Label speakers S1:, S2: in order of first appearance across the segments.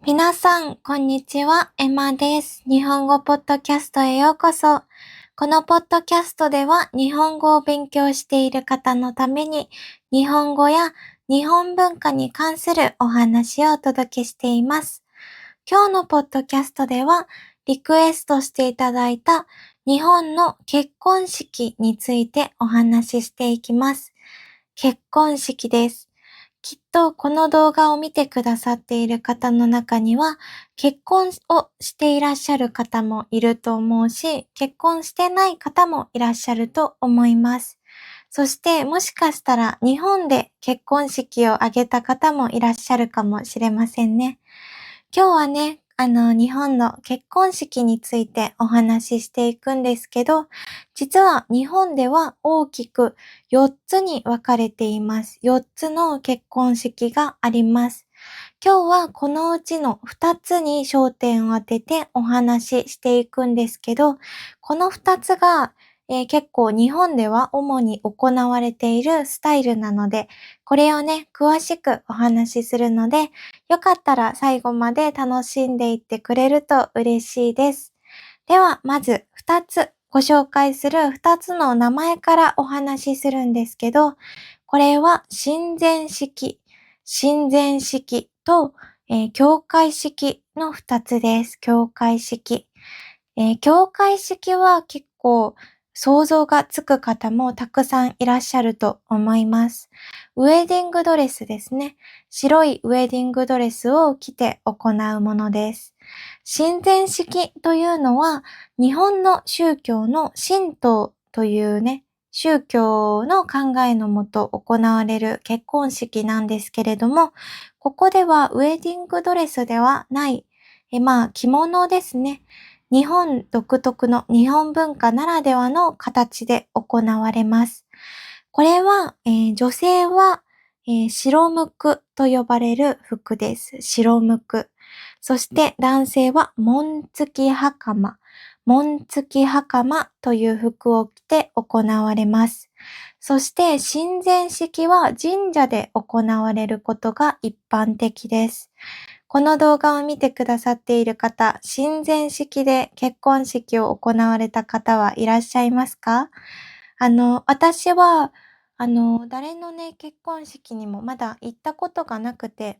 S1: 皆さん、こんにちは。エマです。日本語ポッドキャストへようこそ。このポッドキャストでは、日本語を勉強している方のために、日本語や日本文化に関するお話をお届けしています。今日のポッドキャストでは、リクエストしていただいた日本の結婚式についてお話ししていきます。結婚式です。きっとこの動画を見てくださっている方の中には、結婚をしていらっしゃる方もいると思うし、結婚してない方もいらっしゃると思います。そしてもしかしたら日本で結婚式を挙げた方もいらっしゃるかもしれませんね。今日はね、日本の結婚式についてお話ししていくんですけど、実は日本では大きく4つに分かれています。4つの結婚式があります。今日はこのうちの2つに焦点を当ててお話ししていくんですけど、この2つが、結構日本では主に行われているスタイルなので、これをね、詳しくお話しするので、よかったら最後まで楽しんでいってくれると嬉しいです。では、まず2つご紹介する2つの名前からお話しするんですけど、これは親善式と、教会式の2つです。教会式。教会式は結構想像がつく方もたくさんいらっしゃると思います。ウェディングドレスですね。白いウェディングドレスを着て行うものです。親善式というのは日本の宗教の神道というね、宗教の考えのもと行われる結婚式なんですけれども、ここではウェディングドレスではない、着物ですね。日本独特の日本文化ならではの形で行われます。これは、女性は、白むくと呼ばれる服です。白むく。そして男性は紋付袴。紋付袴という服を着て行われます。そして親善式は神社で行われることが一般的です。この動画を見てくださっている方、親善式で結婚式を行われた方はいらっしゃいますか？私は、誰のね、結婚式にもまだ行ったことがなくて、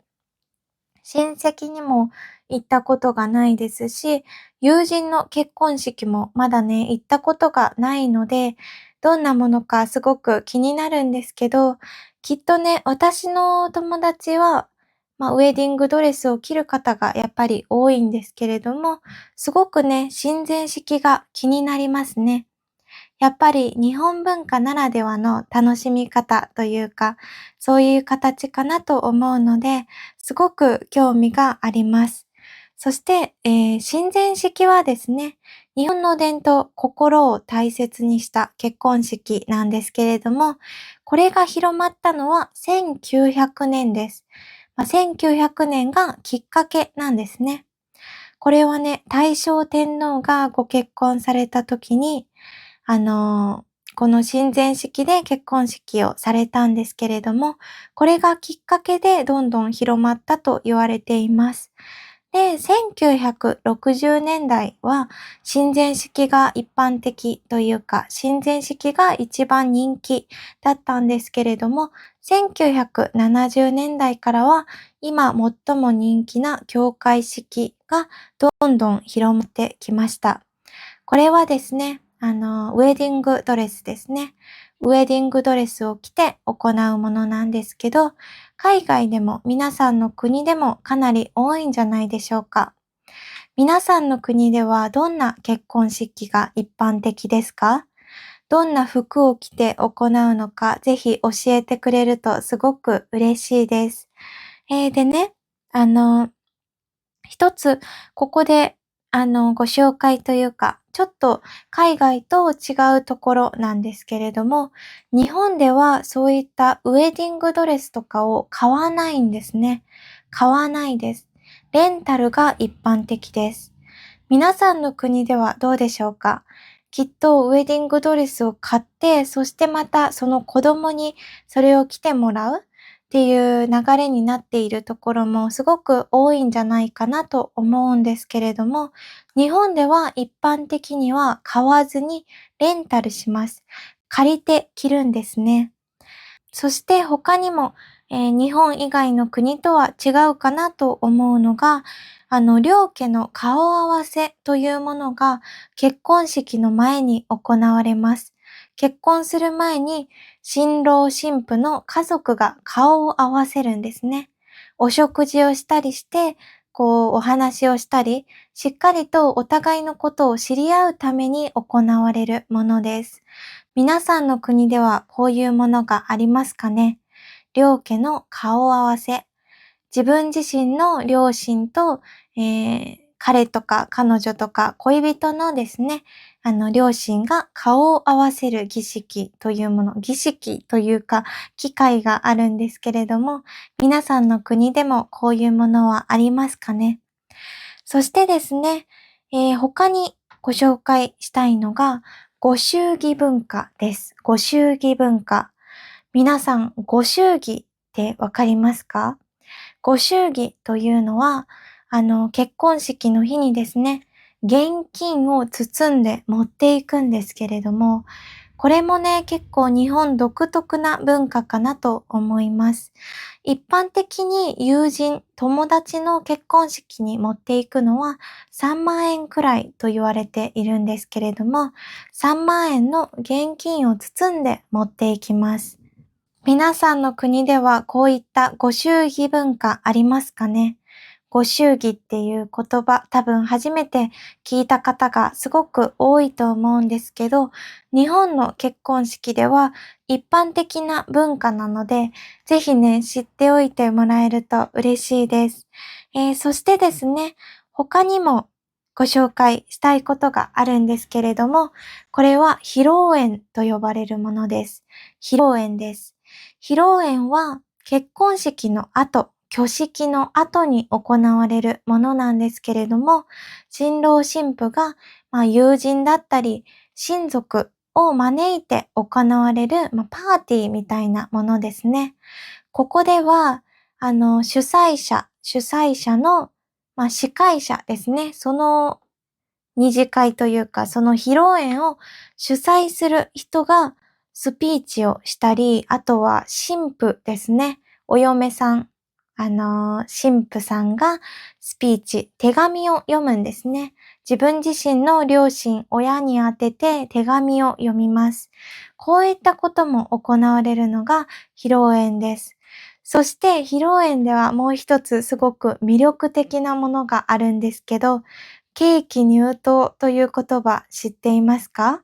S1: 親戚にも行ったことがないですし、友人の結婚式もまだね、行ったことがないので、どんなものかすごく気になるんですけど、きっとね、私の友達は、ウェディングドレスを着る方がやっぱり多いんですけれども、すごくね、親善式が気になりますね。やっぱり日本文化ならではの楽しみ方というか、そういう形かなと思うので、すごく興味があります。そして、親善式はですね、日本の伝統、心を大切にした結婚式なんですけれども、これが広まったのは1900年です。1900年がきっかけなんですね。これはね、大正天皇がご結婚された時に、あの、この親善式で結婚式をされたんですけれども、これがきっかけでどんどん広まったと言われています。で、1960年代は親善式が一般的というか、親善式が一番人気だったんですけれども、1970年代からは今最も人気な教会式がどんどん広まってきました。これはですね、ウェディングドレスですね。ウェディングドレスを着て行うものなんですけど、海外でも皆さんの国でもかなり多いんじゃないでしょうか。皆さんの国ではどんな結婚式が一般的ですか？どんな服を着て行うのか、ぜひ教えてくれるとすごく嬉しいです。でね、あの、一つ、ここで、ご紹介というか、ちょっと海外と違うところなんですけれども、日本ではそういったウェディングドレスとかを買わないんですね。買わないです。レンタルが一般的です。皆さんの国ではどうでしょうか？きっとウェディングドレスを買って、そしてまたその子供にそれを着てもらうっっていう流れになっているところもすごく多いんじゃないかなと思うんですけれども、日本では一般的には買わずにレンタルします。借りて着るんですね。そして他にも、日本以外の国とは違うかなと思うのが、両家の顔合わせというものが結婚式の前に行われます。結婚する前に新郎新婦の家族が顔を合わせるんですね。お食事をしたりして、お話をしたり、しっかりとお互いのことを知り合うために行われるものです。皆さんの国ではこういうものがありますかね？両家の顔合わせ。自分自身の両親と、彼とか彼女とか恋人のですね、両親が顔を合わせる儀式というもの、儀式というか、機会があるんですけれども、皆さんの国でもこういうものはありますかね？そしてですね、他にご紹介したいのが、ご祝儀文化です。ご祝儀文化。皆さん、ご祝儀ってわかりますか？ご祝儀というのは、結婚式の日にですね、現金を包んで持っていくんですけれども、これもね、結構日本独特な文化かなと思います。一般的に友人、友達の結婚式に持っていくのは3万円くらいと言われているんですけれども、3万円の現金を包んで持っていきます。皆さんの国ではこういったご祝儀文化ありますかね？ご祝儀っていう言葉、多分初めて聞いた方がすごく多いと思うんですけど、日本の結婚式では一般的な文化なので、ぜひね、知っておいてもらえると嬉しいです。そしてですね、他にもご紹介したいことがあるんですけれども、これは披露宴と呼ばれるものです。披露宴です。披露宴は結婚式の後、挙式の後に行われるものなんですけれども、新郎新婦が、友人だったり、親族を招いて行われる、パーティーみたいなものですね。ここでは、主催者の、司会者ですね。その二次会というか、その披露宴を主催する人がスピーチをしたり、あとは新婦ですね。お嫁さん、新婦さんがスピーチ、手紙を読むんですね。自分自身の両親、親に宛てて手紙を読みます。こういったことも行われるのが披露宴です。そして披露宴ではもう一つすごく魅力的なものがあるんですけど、ケーキ入刀という言葉知っていますか？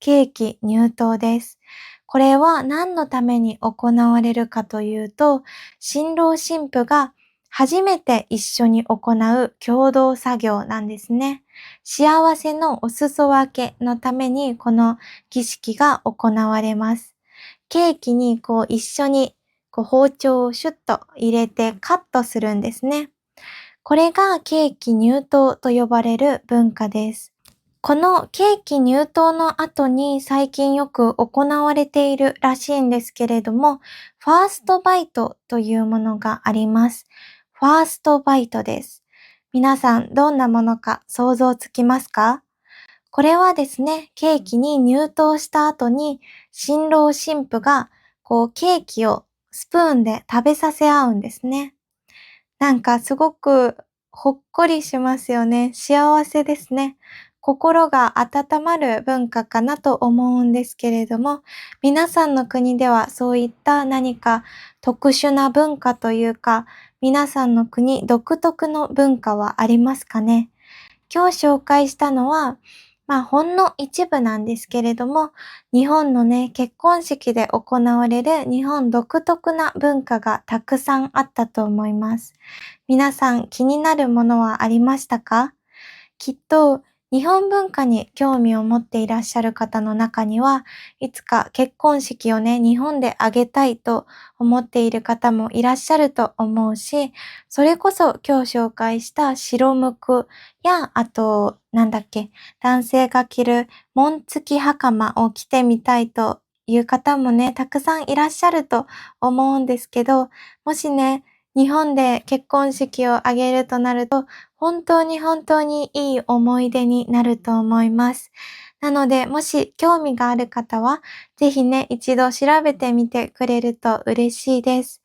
S1: ケーキ入刀です。これは何のために行われるかというと、新郎新婦が初めて一緒に行う共同作業なんですね。幸せのお裾分けのためにこの儀式が行われます。ケーキに一緒に包丁をシュッと入れてカットするんですね。これがケーキ入刀と呼ばれる文化です。このケーキ入刀の後に最近よく行われているらしいんですけれども、ファーストバイトというものがあります。ファーストバイトです。皆さんどんなものか想像つきますか？これはですね、ケーキに入刀した後に新郎新婦がケーキをスプーンで食べさせ合うんですね。なんかすごくほっこりしますよね。幸せですね。心が温まる文化かなと思うんですけれども、皆さんの国ではそういった何か特殊な文化というか、皆さんの国独特の文化はありますかね？今日紹介したのは、ほんの一部なんですけれども、日本のね、結婚式で行われる日本独特な文化がたくさんあったと思います。皆さん気になるものはありましたか？きっと日本文化に興味を持っていらっしゃる方の中には、いつか結婚式をね、日本で挙げたいと思っている方もいらっしゃると思うし、それこそ今日紹介した白むくや、あと、男性が着る紋付き袴を着てみたいといいう方もね、たくさんいらっしゃると思うんですけど、もしね、日本で結婚式を挙げるとなると、本当に本当にいい思い出になると思います。なので、もし興味がある方は、ぜひね、一度調べてみてくれると嬉しいです。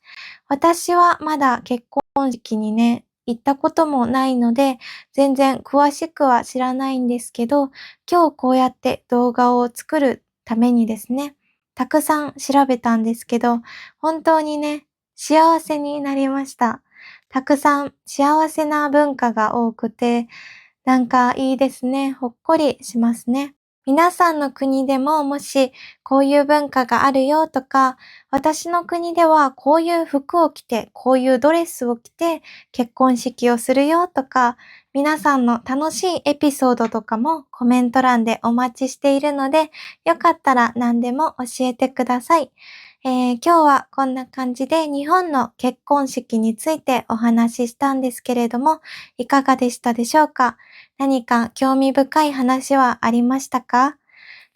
S1: 私はまだ結婚式にね、行ったこともないので、全然詳しくは知らないんですけど、今日こうやって動画を作るためにですね、たくさん調べたんですけど、本当にね、幸せになりました。たくさん幸せな文化が多くて、なんかいいですね。ほっこりしますね。皆さんの国でももしこういう文化があるよとか、私の国ではこういう服を着て、こういうドレスを着て結婚式をするよとか、皆さんの楽しいエピソードとかもコメント欄でお待ちしているので、よかったら何でも教えてください。今日はこんな感じで日本の結婚式についてお話ししたんですけれども、いかがでしたでしょうか？何か興味深い話はありましたか？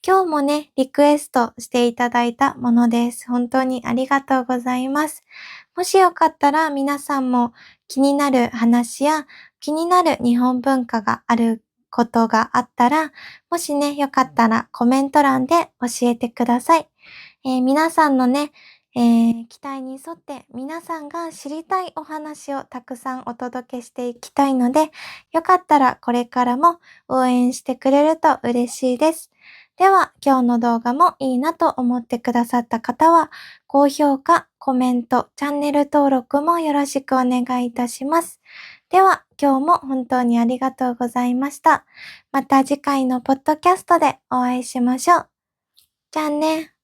S1: 今日もね、リクエストしていただいたものです。本当にありがとうございます。もしよかったら皆さんも気になる話や気になる日本文化があることがあったら、もしね、よかったらコメント欄で教えてください。皆さんのね、期待に沿って皆さんが知りたいお話をたくさんお届けしていきたいので、よかったらこれからも応援してくれると嬉しいです。では、今日の動画もいいなと思ってくださった方は、高評価、コメント、チャンネル登録もよろしくお願いいたします。では、今日も本当にありがとうございました。また次回のポッドキャストでお会いしましょう。じゃあね。